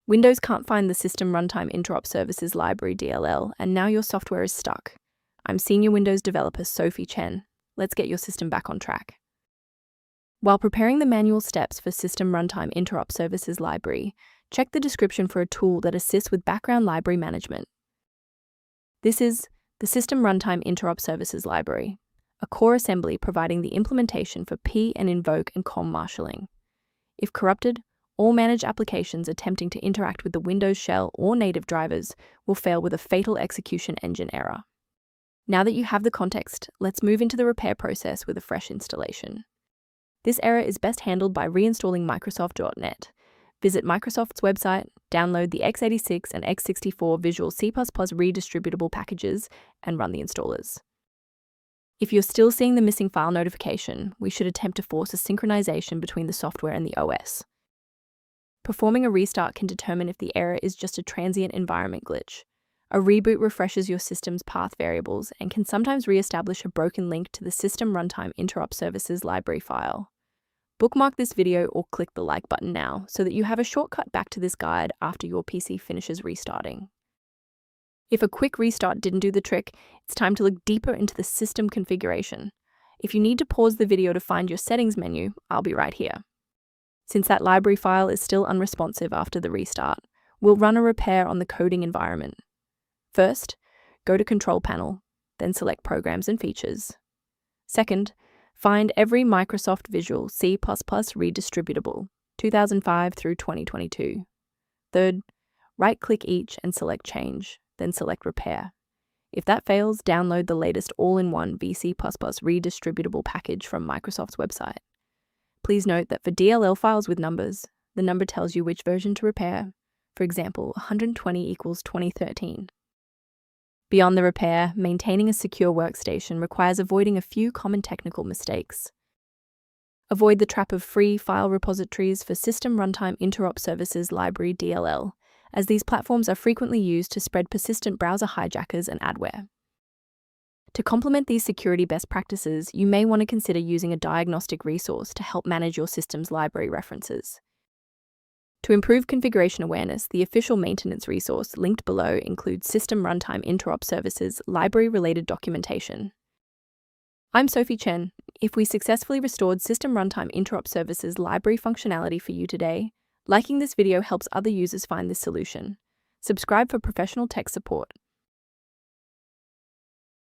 Windows can't find the System Runtime Interop Services Library DLL, and now your software is stuck. I'm Senior Windows Developer Sophie Chen. Let's get your system back on track. While preparing the manual steps for System Runtime Interop Services Library, check the description for a tool that assists with background library management. This is the System Runtime Interop Services Library, a core assembly providing the implementation for P and Invoke and COM-marshaling. If corrupted, all managed applications attempting to interact with the Windows shell or native drivers will fail with a fatal execution engine error. Now that you have the context, let's move into the repair process with a fresh installation. This error is best handled by reinstalling Microsoft.NET. Visit Microsoft's website, download the x86 and x64 Visual C++ redistributable packages, and run the installers. If you're still seeing the missing file notification, we should attempt to force a synchronization between the software and the OS. Performing a restart can determine if the error is just a transient environment glitch. A reboot refreshes your system's path variables and can sometimes re-establish a broken link to the System Runtime Interop Services library file. Bookmark this video or click the like button now so that you have a shortcut back to this guide after your PC finishes restarting. If a quick restart didn't do the trick, it's time to look deeper into the system configuration. If you need to pause the video to find your settings menu, I'll be right here. Since that library file is still unresponsive after the restart, we'll run a repair on the coding environment. First, go to Control Panel, then select Programs and Features. Second, find every Microsoft Visual C++ redistributable, 2005 through 2022. Third, right-click each and select Change, then select Repair. If that fails, download the latest all-in-one VC++ redistributable package from Microsoft's website. Please note that for DLL files with numbers, the number tells you which version to repair. For example, 120 equals 2013. Beyond the repair, maintaining a secure workstation requires avoiding a few common technical mistakes. Avoid the trap of free file repositories for System Runtime Interop Services Library DLL, as these platforms are frequently used to spread persistent browser hijackers and adware. To complement these security best practices, you may want to consider using a diagnostic resource to help manage your system's library references. To improve configuration awareness, the official maintenance resource linked below includes System Runtime Interop Services library-related documentation. I'm Sophie Chen. If we successfully restored System Runtime Interop Services library functionality for you today, liking this video helps other users find this solution. Subscribe for professional tech support.